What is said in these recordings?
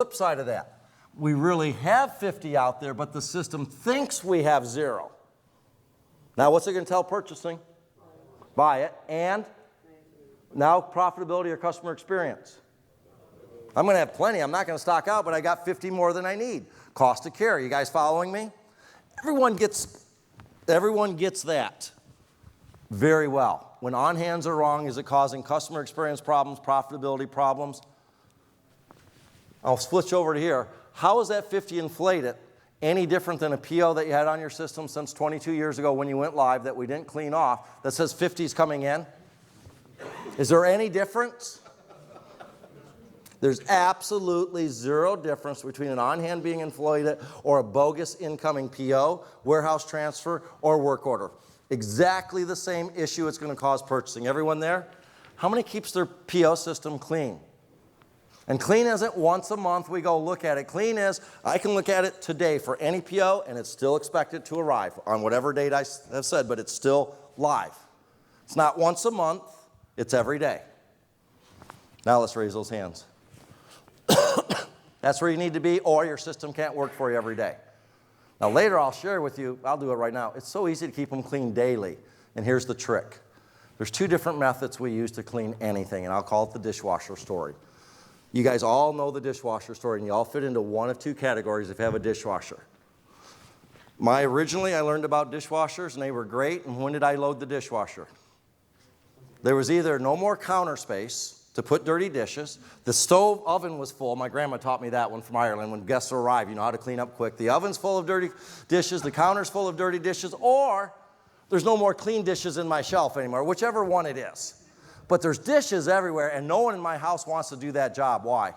Flip side of that, we really have 50 out there, but the system thinks we have 0. Now what's it going to tell purchasing? Buy it. And now profitability or customer experience. I'm going to have plenty. I'm not going to stock out, but I got 50 more than I need. Cost to carry. You guys following me? Everyone gets that very well. When on-hands are wrong, is it causing customer experience problems, profitability problems? I'll switch over to here. How is that 50 inflated any different than a PO that you had on your system since 22 years ago when you went live that we didn't clean off that says 50 is coming in? Is there any difference? There's absolutely 0 difference between an on-hand being inflated or a bogus incoming PO, warehouse transfer, or work order. Exactly the same issue it's going to cause purchasing. Everyone there? How many keeps their PO system clean? And clean isn't once a month we go look at it. Clean is, I can look at it today for any PO and it's still expected to arrive on whatever date I have said, but it's still live. It's not once a month, it's every day. Now let's raise those hands. That's where you need to be, or your system can't work for you every day. Now later I'll share with you, I'll do it right now. It's so easy to keep them clean daily. And here's the trick. There's 2 different methods we use to clean anything, and I'll call it the dishwasher story. You guys all know the dishwasher story, and you all fit into one of 2 categories if you have a dishwasher. Originally I learned about dishwashers, and they were great, and when did I load the dishwasher? There was either no more counter space to put dirty dishes. The stove oven was full. My grandma taught me that one from Ireland. When guests arrive, you know how to clean up quick. The oven's full of dirty dishes. The counter's full of dirty dishes. Or there's no more clean dishes in my shelf anymore, whichever one it is. But there's dishes everywhere, and no one in my house wants to do that job. Why?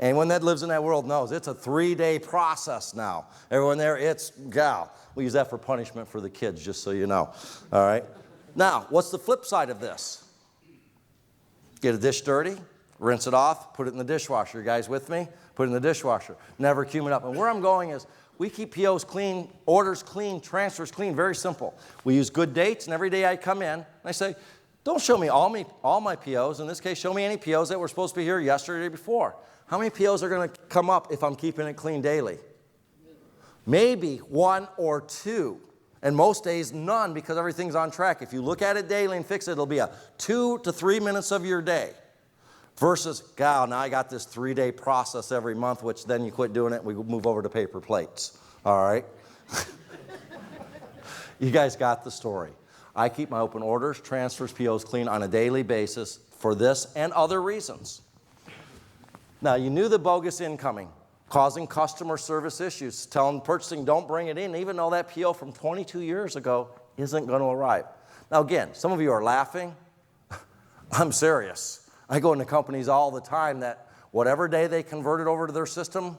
Anyone that lives in that world knows it's a 3-day process now. Everyone there, it's gal. We use that for punishment for the kids, just so you know. All right? Now, what's the flip side of this? Get a dish dirty, rinse it off, put it in the dishwasher. You guys with me? Put it in the dishwasher. Never cume it up. And where I'm going is we keep POs clean, orders clean, transfers clean. Very simple. We use good dates, and every day I come in and I say, don't show me all my POs. In this case, show me any POs that were supposed to be here yesterday or the day before. How many POs are going to come up if I'm keeping it clean daily? Maybe 1 or 2. And most days, none, because everything's on track. If you look at it daily and fix it, it'll be a 2 to 3 minutes of your day. Versus, now I got this 3-day process every month, which then you quit doing it and we move over to paper plates. All right? You guys got the story. I keep my open orders, transfers, POs clean on a daily basis for this and other reasons. Now, you knew the bogus incoming, causing customer service issues, telling purchasing don't bring it in, even though that PO from 22 years ago isn't going to arrive. Now again, some of you are laughing. I'm serious. I go into companies all the time that whatever day they convert it over to their system,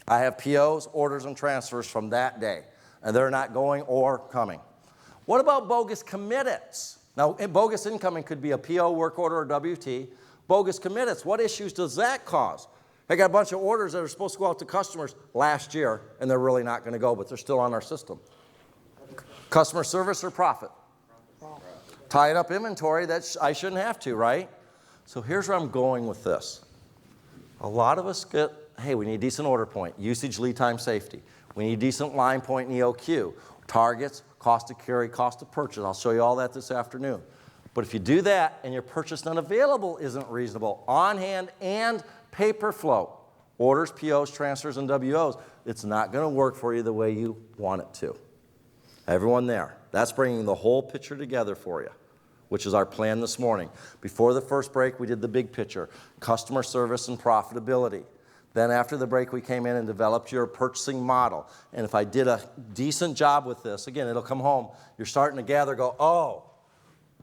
I have POs, orders, and transfers from that day, and they're not going or coming. What about bogus committeds? Now, bogus incoming could be a PO, work order, or WT. Bogus committeds, what issues does that cause? I got a bunch of orders that are supposed to go out to customers last year, and they're really not going to go, but they're still on our system. Customer service or profit? Tying up inventory that I shouldn't have to, right? So here's where I'm going with this. A lot of us get, hey, we need decent order point, usage, lead time, safety. We need decent line point and EOQ, targets, cost to carry, cost to purchase. I'll show you all that this afternoon. But if you do that and your purchase unavailable isn't reasonable, on hand and paper flow, orders, POs, transfers, and WOs, it's not going to work for you the way you want it to. Everyone there, that's bringing the whole picture together for you, which is our plan this morning. Before the first break, we did the big picture, customer service and profitability. Then after the break, we came in and developed your purchasing model. And if I did a decent job with this, again, it'll come home. You're starting to gather, go, oh,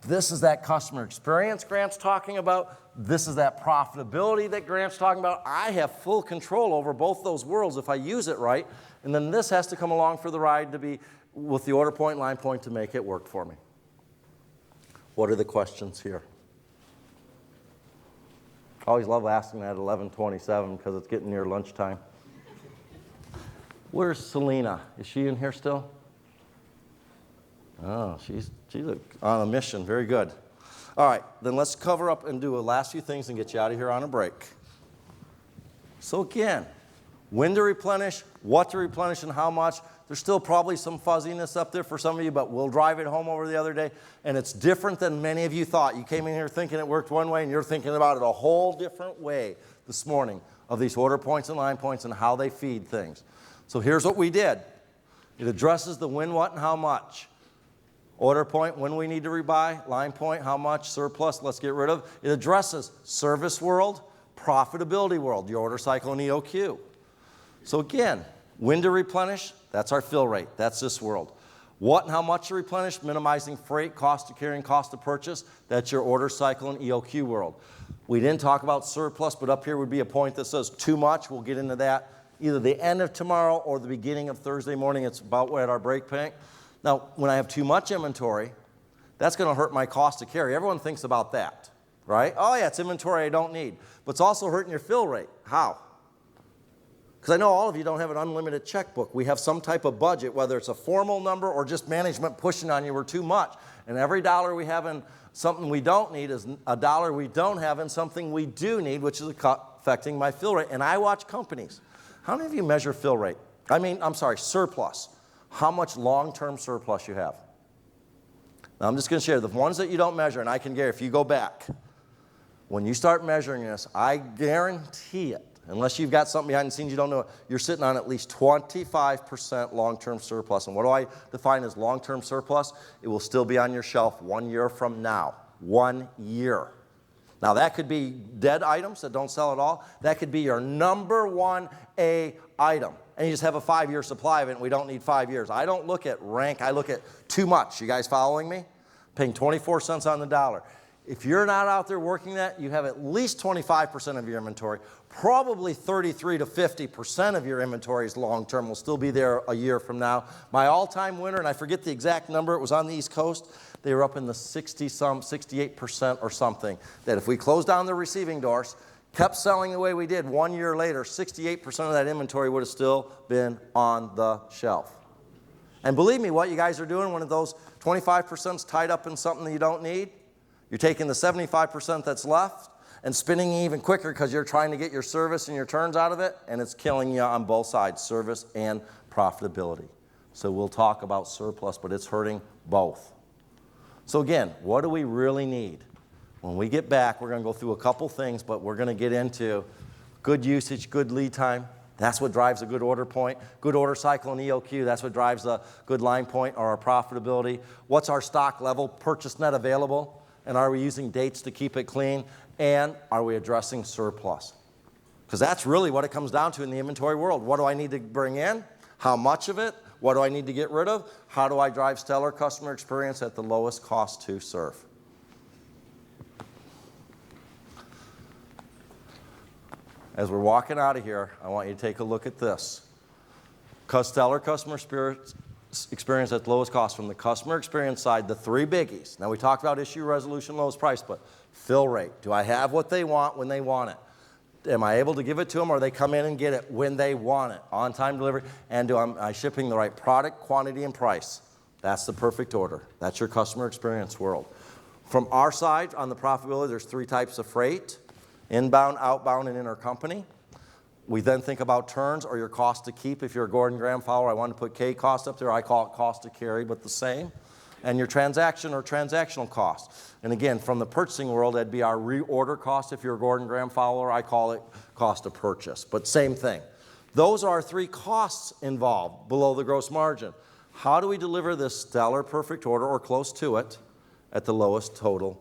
this is that customer experience Grant's talking about. This is that profitability that Grant's talking about. I have full control over both those worlds if I use it right. And then this has to come along for the ride to be with the order point, line point to make it work for me. What are the questions here? I always love asking that at 11:27 because it's getting near lunchtime. Where's Selena? Is she in here still? Oh, she's on a mission. Very good. All right, then let's cover up and do the last few things and get you out of here on a break. So again, when to replenish, what to replenish, and how much. There's still probably some fuzziness up there for some of you, but we'll drive it home over the other day. And it's different than many of you thought. You came in here thinking it worked one way, and you're thinking about it a whole different way this morning of these order points and line points and how they feed things. So here's what we did. It addresses the when, what, and how much. Order point, when we need to rebuy. Line point, how much. Surplus, let's get rid of. It addresses service world, profitability world, the order cycle, and EOQ. So again, when to replenish, that's our fill rate. That's this world. What and how much to replenish, minimizing freight, cost of carrying, cost of purchase, that's your order cycle and EOQ world. We didn't talk about surplus, but up here would be a point that says too much. We'll get into that either the end of tomorrow or the beginning of Thursday morning. It's about at our break point. Now, when I have too much inventory, that's going to hurt my cost to carry. Everyone thinks about that, right? Oh yeah, it's inventory I don't need. But it's also hurting your fill rate. How? Because I know all of you don't have an unlimited checkbook. We have some type of budget, whether it's a formal number or just management pushing on you, we're too much. And every dollar we have in something we don't need is a dollar we don't have in something we do need, which is affecting my fill rate. And I watch companies. How many of you measure fill rate? Surplus. How much long-term surplus you have. Now I'm just going to share the ones that you don't measure, and I can guarantee if you go back, when you start measuring this, I guarantee it, unless you've got something behind the scenes you don't know, you're sitting on at least 25% long-term surplus. And what do I define as long-term surplus? It will still be on your shelf 1 year from now. 1 year. Now that could be dead items that don't sell at all. That could be your number 1A item. And you just have a 5-year supply of it and we don't need 5 years. I don't look at rank, I look at too much. You guys following me? Paying 24 cents on the dollar. If you're not out there working that, you have at least 25% of your inventory. Probably 33 to 50% of your inventory is long-term. Will still be there a year from now. My all-time winner, and I forget the exact number, it was on the East Coast. They were up in the 68% or something. That if we closed down the receiving doors, kept selling the way we did 1 year later, 68% of that inventory would have still been on the shelf. And believe me, what you guys are doing when those 25% is tied up in something that you don't need, you're taking the 75% that's left and spinning even quicker because you're trying to get your service and your turns out of it, and it's killing you on both sides, service and profitability. So we'll talk about surplus, but it's hurting both. So again, what do we really need? When we get back, we're going to go through a couple things, but we're going to get into good usage, good lead time. That's what drives a good order point. Good order cycle and EOQ, that's what drives a good line point or our profitability. What's our stock level, purchase net available? And are we using dates to keep it clean? And are we addressing surplus? Because that's really what it comes down to in the inventory world. What do I need to bring in? How much of it? What do I need to get rid of? How do I drive stellar customer experience at the lowest cost to serve? As we're walking out of here, I want you to take a look at this. Because stellar customer experience at the lowest cost. From the customer experience side, the three biggies. Now we talked about issue resolution, lowest price, but fill rate. Do I have what they want when they want it? Am I able to give it to them, or they come in and get it when they want it? On-time delivery. And am I shipping the right product, quantity, and price? That's the perfect order. That's your customer experience world. From our side, on the profitability, there's three types of freight: inbound, outbound, and intercompany. We then think about turns or your cost to keep. If you're a Gordon Graham follower, I want to put K cost up there. I call it cost to carry, but the same. And your transaction or transactional cost. And again, from the purchasing world, that'd be our reorder cost. If you're a Gordon Graham follower, I call it cost of purchase, but same thing. Those are our three costs involved below the gross margin. How do we deliver this stellar perfect order or close to it at the lowest total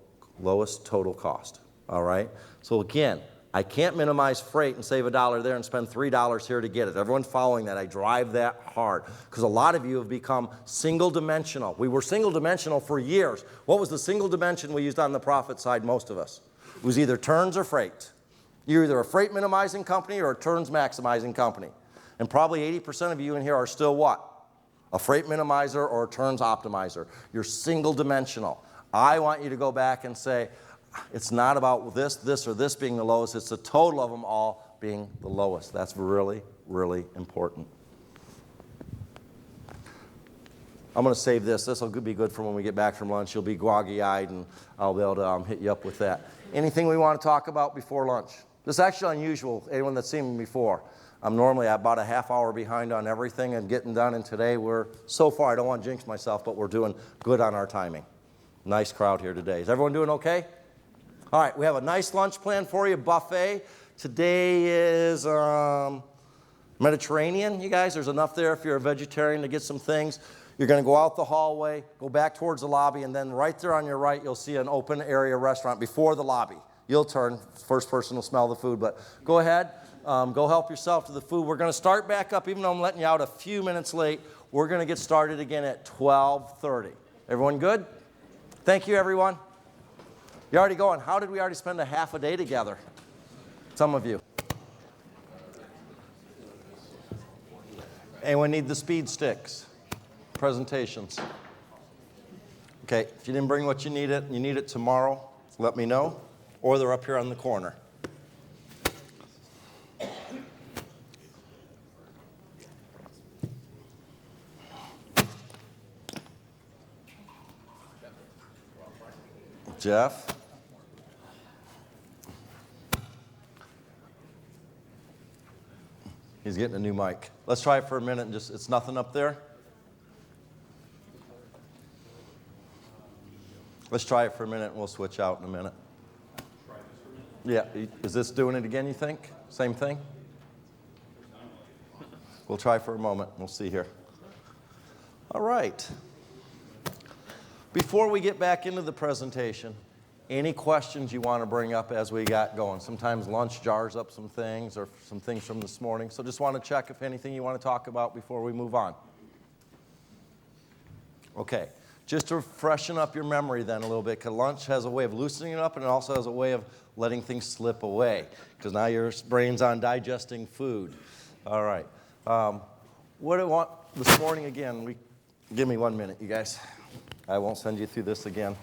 cost? All right? So again, I can't minimize freight and save $1 there and spend $3 here to get it. Everyone's following that. I drive that hard because a lot of you have become single dimensional. We were single dimensional for years. What was the single dimension we used on the profit side, most of us? It was either turns or freight. You're either a freight minimizing company or a turns maximizing company. And probably 80% of you in here are still what? A freight minimizer or a turns optimizer. You're single dimensional. I want you to go back and say, it's not about this, or this being the lowest. It's the total of them all being the lowest. That's really, really important. I'm going to save this. This will be good for when we get back from lunch. You'll be groggy-eyed, and I'll be able to hit you up with that. Anything we want to talk about before lunch? This is actually unusual, anyone that's seen me before. I'm normally about a half hour behind on everything and getting done, and today we're, so far, I don't want to jinx myself, but we're doing good on our timing. Nice crowd here today. Is everyone doing okay? All right, we have a nice lunch plan for you, buffet. Today is Mediterranean, you guys. There's enough there if you're a vegetarian to get some things. You're going to go out the hallway, go back towards the lobby, and then right there on your right, you'll see an open area restaurant before the lobby. You'll turn, first person will smell the food, but go ahead, go help yourself to the food. We're going to start back up, even though I'm letting you out a few minutes late. We're going to get started again at 12:30. Everyone good? Thank you, everyone. You're already going. How did we already spend a half a day together? Some of you. Anyone need the speed sticks? Presentations. Okay, if you didn't bring what you need it tomorrow, let me know, or they're up here on the corner. Jeff? He's getting a new mic. Let's try it for a minute and just, it's nothing up there? Let's try it for a minute and we'll switch out in a minute. Yeah, is this doing it again, you think? Same thing? We'll try for a moment. We'll see here. All right. Before we get back into the presentation, any questions you want to bring up as we got going? Sometimes lunch jars up some things or some things from this morning. So just want to check if anything you want to talk about before we move on. Okay. Just to freshen up your memory then a little bit, because lunch has a way of loosening it up and it also has a way of letting things slip away, because now your brain's on digesting food. All right. What do I want this morning again? Give me 1 minute, you guys. I won't send you through this again.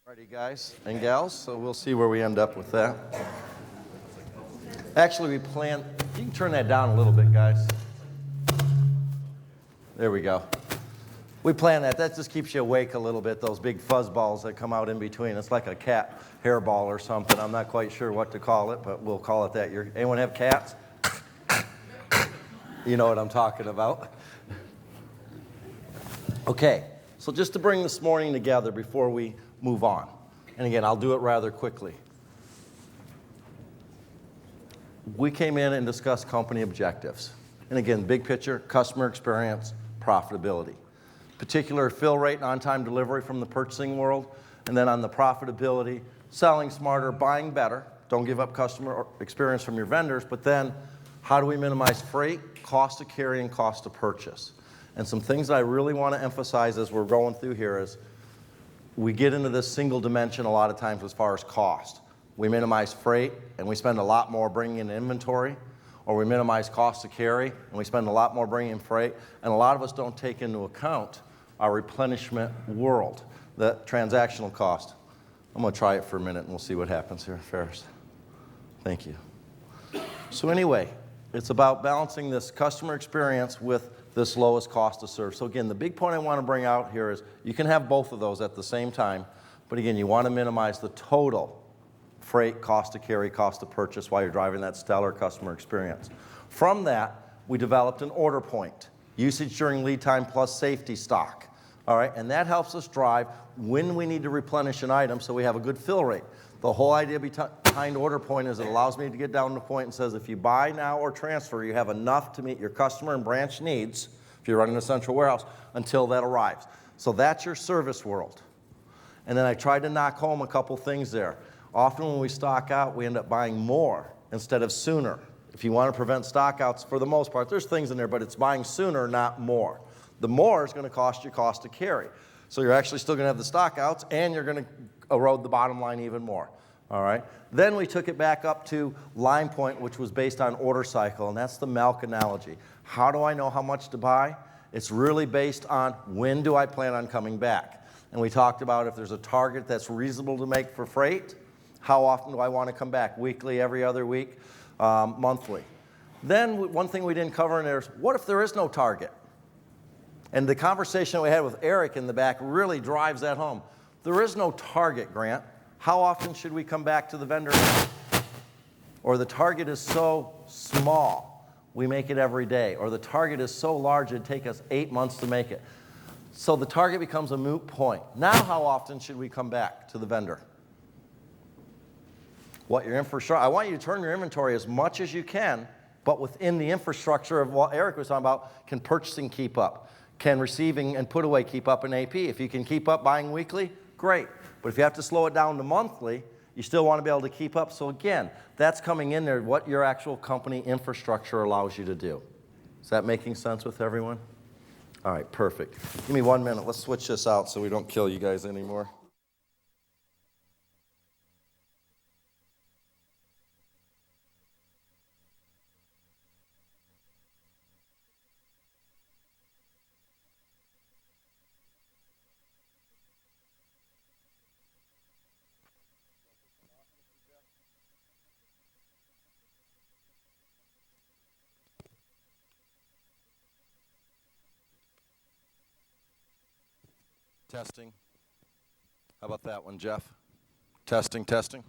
Ready, guys and gals, so we'll see where we end up with that. Actually, we plan, you can turn that down a little bit, guys. There we go. We plan that. That just keeps you awake a little bit, those big fuzz balls that come out in between. It's like a cat hairball or something. I'm not quite sure what to call it, but we'll call it that. Anyone have cats? You know what I'm talking about. Okay, so just to bring this morning together before we move on. And again, I'll do it rather quickly. We came in and discussed company objectives. And again, big picture, customer experience, profitability. Particular fill rate and on-time delivery from the purchasing world. And then on the profitability, selling smarter, buying better. Don't give up customer experience from your vendors. But then, how do we minimize freight, cost to carry, and cost to purchase? And some things that I really want to emphasize as we're going through here is we get into this single dimension a lot of times as far as cost. We minimize freight, and we spend a lot more bringing in inventory, or we minimize cost to carry, and we spend a lot more bringing in freight, and a lot of us don't take into account our replenishment world, the transactional cost. I'm going to try it for a minute, and we'll see what happens here, Ferris. Thank you. So anyway, it's about balancing this customer experience with this lowest cost to serve. So again, the big point I want to bring out here is you can have both of those at the same time, but again, you want to minimize the total freight, cost to carry, cost to purchase while you're driving that stellar customer experience. From that, we developed an order point, usage during lead time plus safety stock. All right, and that helps us drive when we need to replenish an item so we have a good fill rate. The whole idea behind order point is it allows me to get down to the point and says if you buy now or transfer, you have enough to meet your customer and branch needs, if you're running a central warehouse, until that arrives. So that's your service world. And then I tried to knock home a couple things there. Often when we stock out, we end up buying more instead of sooner. If you want to prevent stockouts, for the most part, there's things in there, but it's buying sooner, not more. The more is going to cost you cost to carry. So you're actually still going to have the stockouts, and you're going to erode the bottom line even more. All right. Then we took it back up to line point, which was based on order cycle, and that's the milk analogy. How do I know how much to buy? It's really based on when do I plan on coming back. And we talked about if there's a target that's reasonable to make for freight, how often do I want to come back? Weekly, every other week, monthly. Then one thing we didn't cover in there is, what if there is no target? And the conversation we had with Eric in the back really drives that home. There is no target, Grant. How often should we come back to the vendor? Or the target is so small, we make it every day. Or the target is so large, it'd take us 8 months to make it. So the target becomes a moot point. Now how often should we come back to the vendor? What your infrastructure, I want you to turn your inventory as much as you can, but within the infrastructure of what Eric was talking about. Can purchasing keep up? Can receiving and put away keep up in AP? If you can keep up buying weekly, great. But if you have to slow it down to monthly, you still want to be able to keep up. So again, that's coming in there, what your actual company infrastructure allows you to do. Is that making sense with everyone? All right, perfect. Give me 1 minute. Let's switch this out so we don't kill you guys anymore. Testing. How about that one, Jeff? Testing, testing.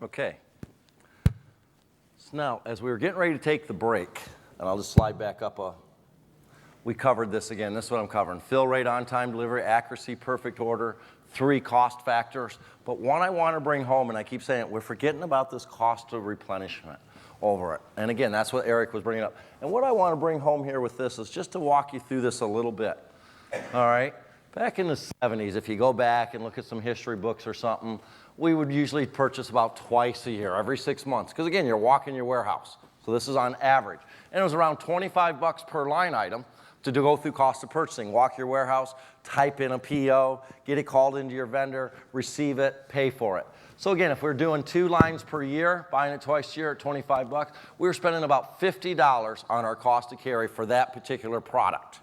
Okay. So now, as we were getting ready to take the break, and I'll just slide back up we covered this again. This is what I'm covering. Fill rate, on-time delivery, accuracy, perfect order, 3 cost factors. But one I want to bring home, and I keep saying it, we're forgetting about this cost of replenishment over it. And again, that's what Eric was bringing up. And what I want to bring home here with this is just to walk you through this a little bit. All right? Back in the 70s, if you go back and look at some history books or something, we would usually purchase about twice a year, every 6 months. Because again, you're walking your warehouse. So this is on average. And it was around 25 bucks per line item to go through cost of purchasing. Walk your warehouse, type in a PO, get it called into your vendor, receive it, pay for it. So again, if we're doing 2 lines per year, buying it twice a year at 25 bucks, we were spending about $50 on our cost to carry for that particular product.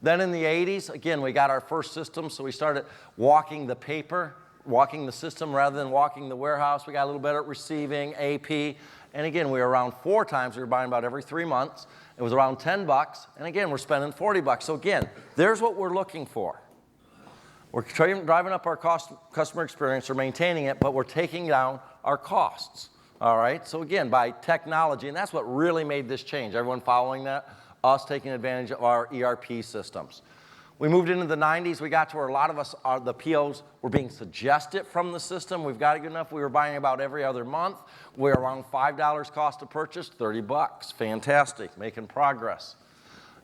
Then in the 80s, again, we got our first system, so we started walking the paper, walking the system rather than walking the warehouse. We got a little better at receiving, AP, and again, we were around 4 times. We were buying about every 3 months. It was around 10 bucks, and again, we're spending 40 bucks. So again, there's what we're looking for. We're driving up our customer experience or maintaining it, but we're taking down our costs. All right, so again, by technology, and that's what really made this change. Everyone following that? Us taking advantage of our ERP systems. We moved into the 90s. We got to where a lot of us, the POs were being suggested from the system. We've got it good enough. We were buying about every other month. We're around $5 cost to purchase, 30 bucks. Fantastic, making progress.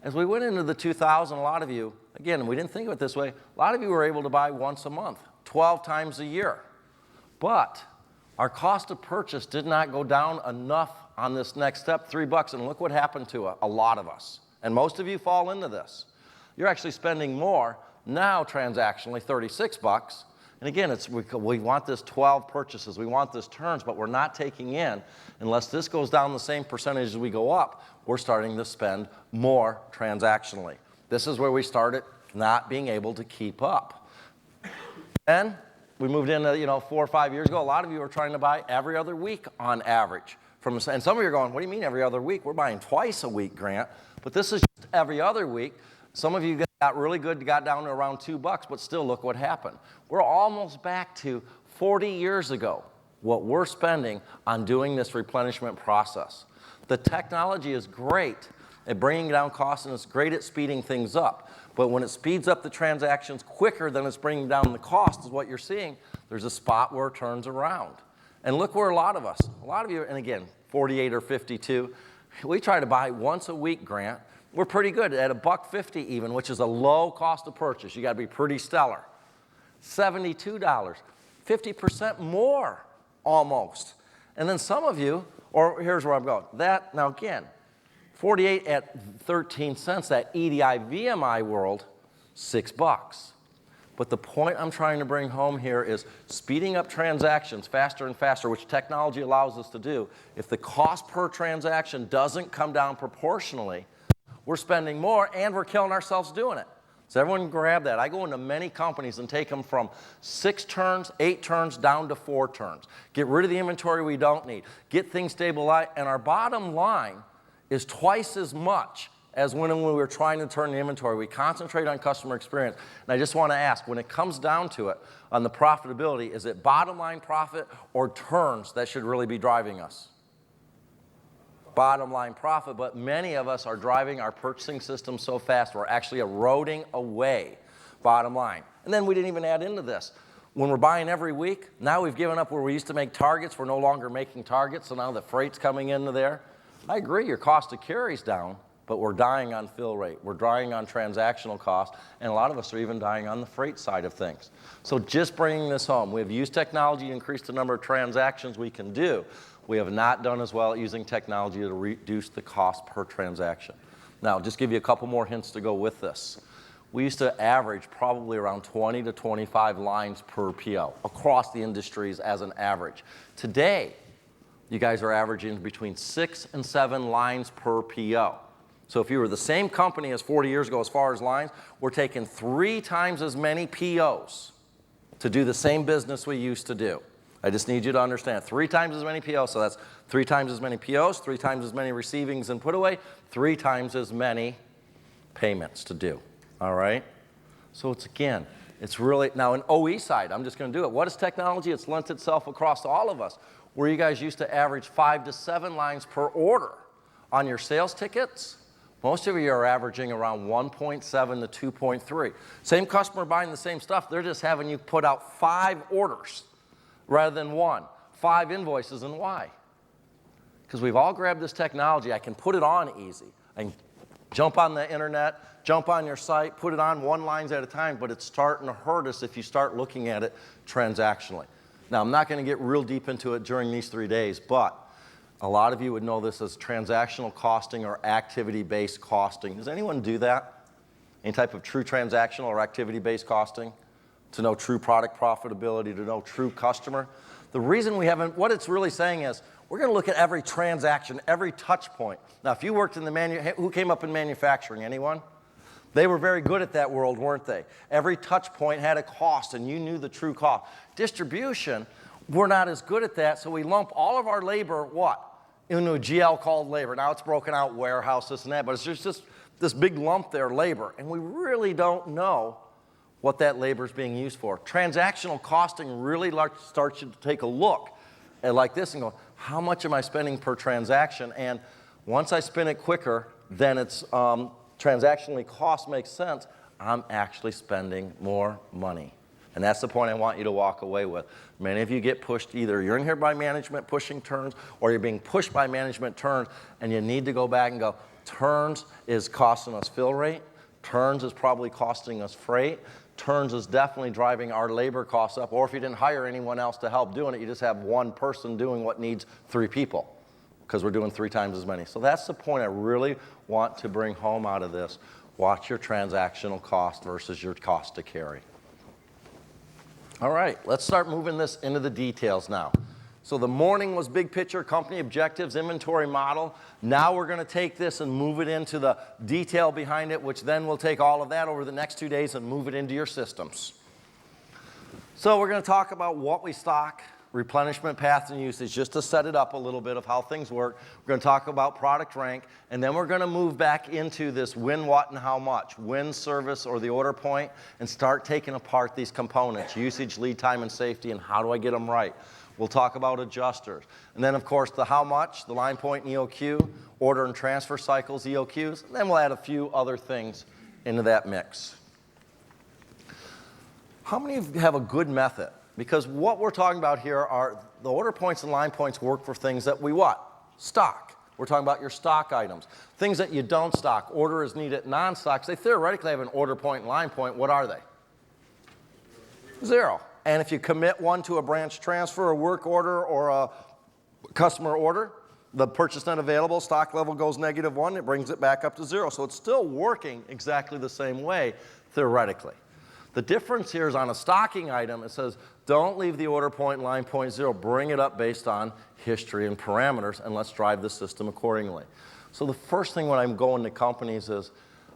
As we went into the 2000s, a lot of you, again, we didn't think of it this way, a lot of you were able to buy once a month, 12 times a year. But our cost of purchase did not go down enough on this next step, 3 bucks, and look what happened to a lot of us. And most of you fall into this. You're actually spending more now transactionally, 36 bucks. And again, we want this 12 purchases. We want this turns, but we're not taking in, unless this goes down the same percentage as we go up, we're starting to spend more transactionally. This is where we started not being able to keep up. Then we moved into, 4 or 5 years ago, a lot of you are trying to buy every other week on average. And some of you are going, what do you mean every other week? We're buying twice a week, Grant. But this is just every other week. Some of you got really good, got down to around 2 bucks, but still look what happened. We're almost back to 40 years ago, what we're spending on doing this replenishment process. The technology is great at bringing down costs, and it's great at speeding things up. But when it speeds up the transactions quicker than it's bringing down the cost is what you're seeing, there's a spot where it turns around. And look where a lot of you, and again, 48 or 52, we try to buy once a week, Grant. We're pretty good at $1.50 even, which is a low cost of purchase. You got to be pretty stellar. $72, 50% more almost. And then some of you, or here's where I'm going. Now again, 48 at 13 cents, that EDI VMI world, $6. But the point I'm trying to bring home here is speeding up transactions faster and faster, which technology allows us to do. If the cost per transaction doesn't come down proportionally, we're spending more and we're killing ourselves doing it. So everyone grab that. I go into many companies and take them from 6 turns, 8 turns, down to 4 turns. Get rid of the inventory we don't need. Get things stabilized. And our bottom line is twice as much as when we were trying to turn the inventory. We concentrate on customer experience. And I just want to ask, when it comes down to it, on the profitability, is it bottom line profit or turns that should really be driving us? Bottom line profit, but many of us are driving our purchasing system so fast we're actually eroding away bottom line. And then we didn't even add into this. When we're buying every week, now we've given up where we used to make targets. We're no longer making targets, so now the freight's coming into there. I agree, your cost to carry's down, but we're dying on fill rate. We're dying on transactional cost, and a lot of us are even dying on the freight side of things. So just bringing this home, we have used technology to increase the number of transactions we can do. We have not done as well at using technology to reduce the cost per transaction. Now, just give you a couple more hints to go with this. We used to average probably around 20 to 25 lines per PO across the industries as an average. Today, you guys are averaging between 6 and 7 lines per PO. So if you were the same company as 40 years ago as far as lines, we're taking 3 times as many POs to do the same business we used to do. I just need you to understand, 3 times as many POs, so that's 3 times as many POs, 3 times as many receivings and put away, 3 times as many payments to do, all right? So it's really, now an OE side, I'm just gonna do it. What is technology? It's lent itself across to all of us. Where you guys used to average 5 to 7 lines per order on your sales tickets, most of you are averaging around 1.7 to 2.3. Same customer buying the same stuff, they're just having you put out 5 orders rather than 1, 5 invoices. And why? Because we've all grabbed this technology. I can put it on easy. I can jump on the internet, jump on your site, put it on 1 line at a time, but it's starting to hurt us if you start looking at it transactionally. Now, I'm not going to get real deep into it during these 3 days, but a lot of you would know this as transactional costing or activity-based costing. Does anyone do that? Any type of true transactional or activity-based costing? To know true product profitability, to know true customer. The reason we haven't, what it's really saying is, we're going to look at every transaction, every touch point. Now, if you worked in the who came up in manufacturing? Anyone? They were very good at that world, weren't they? Every touch point had a cost, and you knew the true cost. Distribution, we're not as good at that, so we lump all of our labor, what? Into a GL called labor. Now it's broken out, warehouse, this and that, but it's just this big lump there, labor, and we really don't know what that labor is being used for. Transactional costing really starts you to take a look at like this and go, how much am I spending per transaction? And once I spin it quicker, then it's transactionally cost makes sense, I'm actually spending more money. And that's the point I want you to walk away with. Many of you get pushed, either you're in here by management pushing turns, or you're being pushed by management turns, and you need to go back and go, turns is costing us fill rate, turns is probably costing us freight, turns is definitely driving our labor costs up, or if you didn't hire anyone else to help doing it, you just have 1 person doing what needs 3 people, because we're doing 3 times as many. So that's the point I really want to bring home out of this. Watch your transactional cost versus your cost to carry. All right, let's start moving this into the details now. So the morning was big picture, company objectives, inventory model. Now we're going to take this and move it into the detail behind it, which then we'll take all of that over the next 2 days and move it into your systems. So we're going to talk about what we stock, replenishment paths and usage, just to set it up a little bit of how things work. We're going to talk about product rank, and then we're going to move back into this when, what, and how much, when, service, or the order point, and start taking apart these components, usage, lead time, and safety, and how do I get them right. We'll talk about adjusters. And then, of course, the how much, the line point and EOQ, order and transfer cycles, EOQs, and then we'll add a few other things into that mix. How many of you have a good method? Because what we're talking about here are the order points and line points work for things that we what? Stock. We're talking about your stock items. Things that you don't stock, order is needed, non-stocks, they theoretically have an order point and line point. What are they? 0. And if you commit one to a branch transfer, a work order, or a customer order, the purchase net available, stock level goes -1, it brings it back up to 0. So it's still working exactly the same way, theoretically. The difference here is on a stocking item, it says, don't leave the order point line point 0, bring it up based on history and parameters, and let's drive the system accordingly. So the first thing when I'm going to companies is,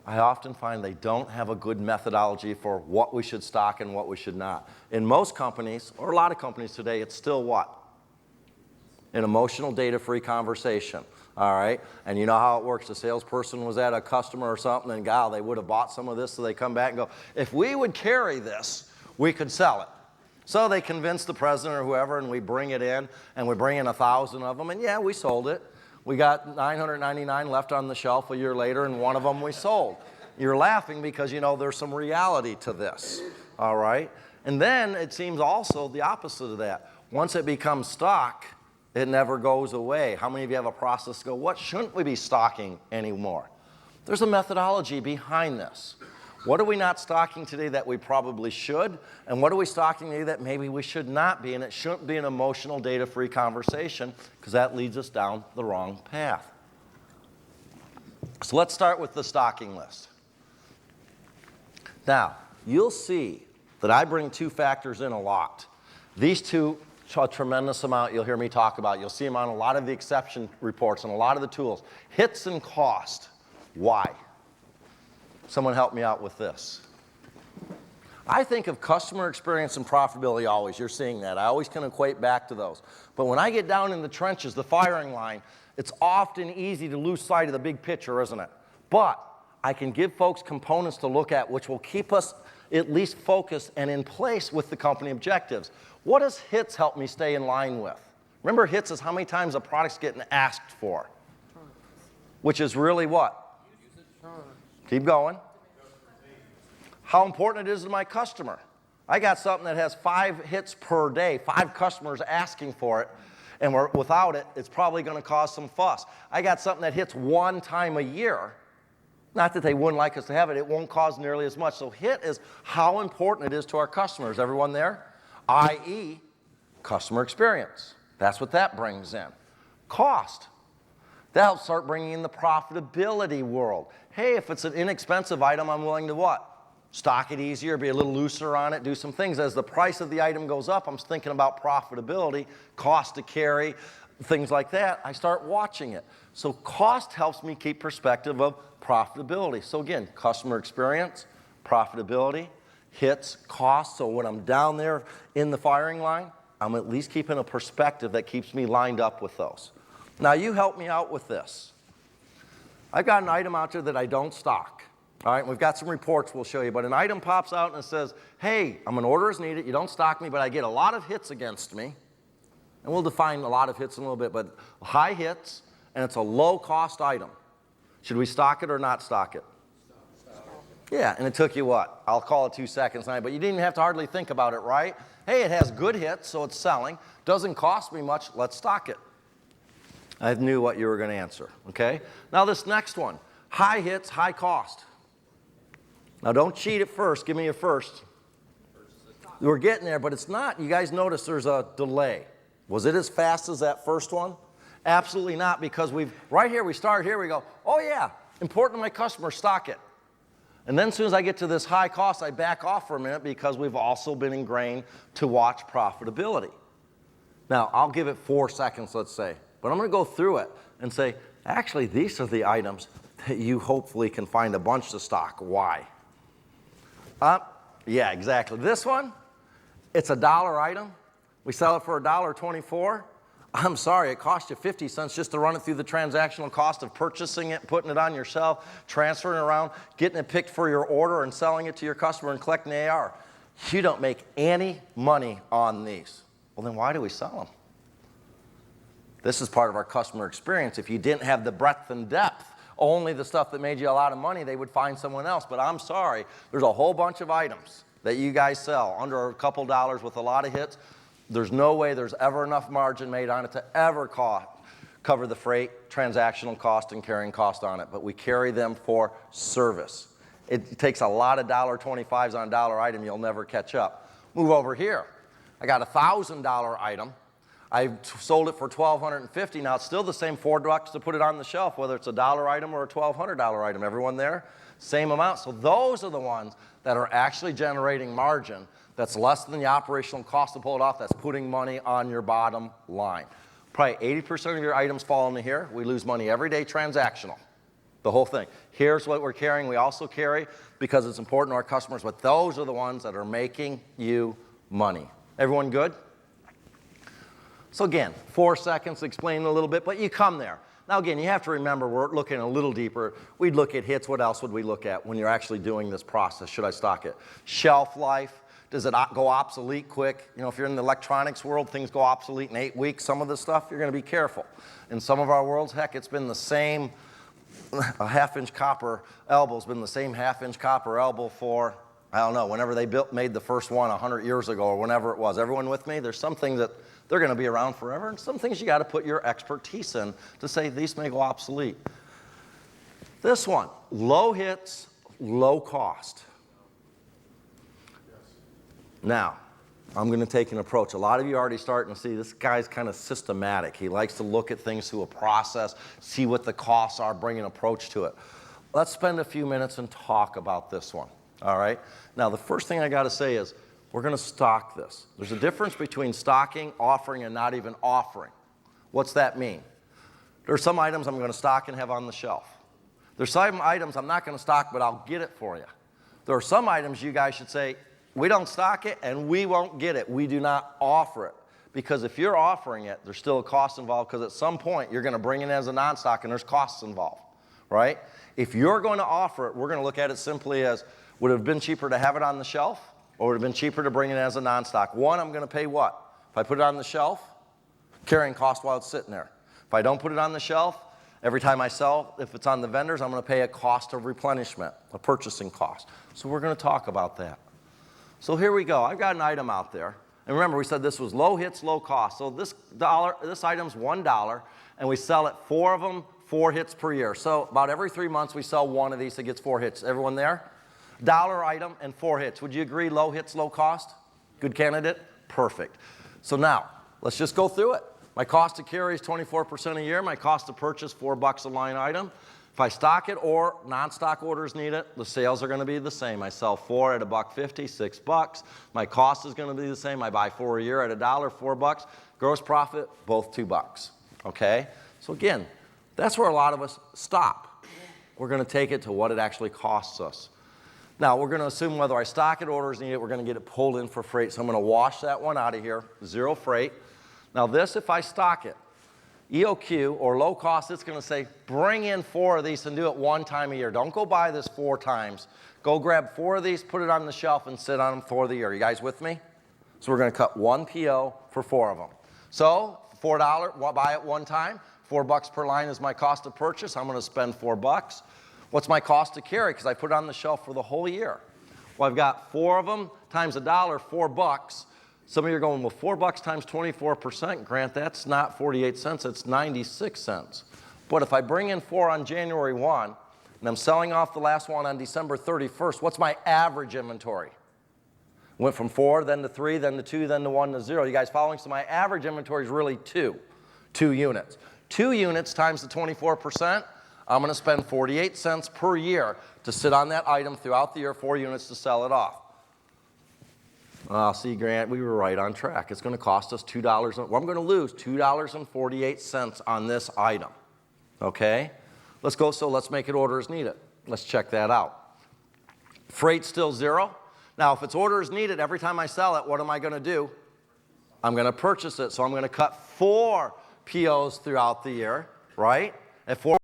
I often find they don't have a good methodology for what we should stock and what we should not. In most companies, or a lot of companies today, it's still what? An emotional data-free conversation, all right? And you know how it works. The salesperson was at a customer or something, and God, they would have bought some of this, so they come back and go, if we would carry this, we could sell it. So they convince the president or whoever, and we bring it in, and we bring in 1,000 of them, and yeah, we sold it. We got 999 left on the shelf a year later, and one of them we sold. You're laughing because you know there's some reality to this, all right? And then it seems also the opposite of that. Once it becomes stock, it never goes away. How many of you have a process to go, what shouldn't we be stocking anymore? There's a methodology behind this. What are we not stocking today that we probably should? And what are we stocking today that maybe we should not be? And it shouldn't be an emotional, data-free conversation because that leads us down the wrong path. So let's start with the stocking list. Now, you'll see that I bring 2 factors in a lot. These 2, a tremendous amount you'll hear me talk about. You'll see them on a lot of the exception reports and a lot of the tools. Hits and cost. Why? Someone help me out with this. I think of customer experience and profitability always. You're seeing that. I always can equate back to those. But when I get down in the trenches, the firing line, it's often easy to lose sight of the big picture, isn't it? But I can give folks components to look at which will keep us at least focused and in place with the company objectives. What does hits help me stay in line with? Remember, hits is how many times a product's getting asked for, which is really what? Keep going. How important it is to my customer. I got something that has 5 hits per day, 5 customers asking for it, and without it, it's probably going to cause some fuss. I got something that hits 1 time a year. Not that they wouldn't like us to have it, it won't cause nearly as much. So hit is how important it is to our customers. Everyone there? I.e., customer experience. That's what that brings in. Cost. That'll start bringing in the profitability world. Hey, if it's an inexpensive item, I'm willing to what? Stock it easier, be a little looser on it, do some things. As the price of the item goes up, I'm thinking about profitability, cost to carry, things like that. I start watching it. So cost helps me keep perspective of profitability. So again, customer experience, profitability, hits, cost. So when I'm down there in the firing line, I'm at least keeping a perspective that keeps me lined up with those. Now you help me out with this. I've got an item out there that I don't stock. All right, we've got some reports we'll show you, but an item pops out and it says, hey, I'm an order as needed, you don't stock me, but I get a lot of hits against me. And we'll define a lot of hits in a little bit, but high hits, and it's a low-cost item. Should we stock it or not stock it? Yeah, and it took you what? I'll call it 2 seconds, but you didn't even have to hardly think about it, right? Hey, it has good hits, so it's selling. Doesn't cost me much, let's stock it. I knew what you were going to answer, okay? Now this next one, high hits, high cost. Now don't cheat at first, give me a first. We're getting there, but it's not. You guys notice there's a delay. Was it as fast as that first one? Absolutely not, because right here, we start here, we go, oh yeah, important to my customer, stock it. And then as soon as I get to this high cost, I back off for a minute because we've also been ingrained to watch profitability. Now, I'll give it 4 seconds, let's say, but I'm going to go through it and say, actually, these are the items that you hopefully can find a bunch to stock. Why? Yeah, exactly. This one, it's a $1 item. We sell it for $1.24. I'm sorry, it cost you 50 cents just to run it through the transactional cost of purchasing it, putting it on your shelf, transferring it around, getting it picked for your order and selling it to your customer and collecting the AR. You don't make any money on these. Well, then why do we sell them? This is part of our customer experience. If you didn't have the breadth and depth, only the stuff that made you a lot of money, they would find someone else. But I'm sorry, there's a whole bunch of items that you guys sell under a couple dollars with a lot of hits. There's no way there's ever enough margin made on it to ever cover the freight, transactional cost, and carrying cost on it. But we carry them for service. It takes a lot of $1.25s on a $1 item. You'll never catch up. Move over here. I got a $1,000 item. I sold it for $1,250. Now it's still the same $4 to put it on the shelf, whether it's a $1 item or a $1,200 item. Everyone there? Same amount. So those are the ones that are actually generating margin that's less than the operational cost to pull it off. That's putting money on your bottom line. Probably 80% of your items fall into here. We lose money every day transactional. The whole thing. Here's what we're carrying. We also carry because it's important to our customers, but those are the ones that are making you money. Everyone good? So again, 4 seconds explaining a little bit, but you come there. Now again, you have to remember we're looking a little deeper. We'd look at hits. What else would we look at when you're actually doing this process? Should I stock it? Shelf life. Does it go obsolete quick? You know, if you're in the electronics world, things go obsolete in 8 weeks. Some of this stuff, you're going to be careful. In some of our worlds, heck, it's been the same, a half-inch copper elbow's been the same half-inch copper elbow for, I don't know, whenever they made the first one 100 years ago or whenever it was. Everyone with me? There's some things that they're going to be around forever, and some things you got to put your expertise in to say these may go obsolete. This one, low hits, low cost. Now, I'm going to take an approach. A lot of you are already starting to see this guy's kind of systematic. He likes to look at things through a process, see what the costs are, bring an approach to it. Let's spend a few minutes and talk about this one, all right? Now, the first thing I got to say is we're going to stock this. There's a difference between stocking, offering, and not even offering. What's that mean? There's some items I'm going to stock and have on the shelf. There's some items I'm not going to stock, but I'll get it for you. There are some items you guys should say, we don't stock it and we won't get it. We do not offer it. Because if you're offering it, there's still a cost involved because at some point you're going to bring it as a non-stock and there's costs involved, right? If you're going to offer it, we're going to look at it simply as, would it have been cheaper to have it on the shelf or would it have been cheaper to bring it as a non-stock? One, I'm going to pay what? If I put it on the shelf, carrying cost while it's sitting there. If I don't put it on the shelf, every time I sell, if it's on the vendors, I'm going to pay a cost of replenishment, a purchasing cost. So we're going to talk about that. So here we go. I've got an item out there. And remember, we said this was low hits, low cost. So this item's $1, and we sell it 4 of them, 4 hits per year. So about every 3 months, we sell 1 of these that gets 4 hits. Everyone there? $1 item and 4 hits. Would you agree low hits, low cost? Good candidate? Perfect. So now, let's just go through it. My cost to carry is 24% a year. My cost to purchase, $4 a line item. If I stock it or non-stock orders need it, the sales are going to be the same. I sell 4 at $1.50, $6. My cost is going to be the same. I buy 4 a year at $1, $4. Gross profit, both $2. Okay? So again, that's where a lot of us stop. We're going to take it to what it actually costs us. Now, we're going to assume whether I stock it, orders need it, we're going to get it pulled in for freight. So I'm going to wash that one out of here, 0 freight. Now this, if I stock it, EOQ or low cost, it's going to say bring in 4 of these and do it 1 time a year. Don't go buy this 4 times. Go grab 4 of these, put it on the shelf, and sit on them for the year. You guys with me? So we're going to cut 1 PO for 4 of them. So $4, buy it 1 time. $4 per line is my cost of purchase. I'm going to spend $4. What's my cost to carry? Because I put it on the shelf for the whole year. Well, I've got 4 of them times $1, $4. Some of you are going, well, $4 times 24%, Grant, that's not 48 cents, it's 96 cents. But if I bring in 4 on January 1, and I'm selling off the last one on December 31st, what's my average inventory? Went from 4, then to 3, then to 2, then to 1 to 0. You guys following? So my average inventory is really 2 units. 2 units times the 24%, I'm going to spend 48 cents per year to sit on that item throughout the year, 4 units to sell it off. See, Grant, we were right on track. It's going to cost us $2. Well, I'm going to lose $2.48 on this item. Okay? Let's go, so let's make it order as needed. Let's check that out. Freight still 0. Now, if it's order as needed, every time I sell it, what am I going to do? I'm going to purchase it. So I'm going to cut 4 POs throughout the year, right? At 4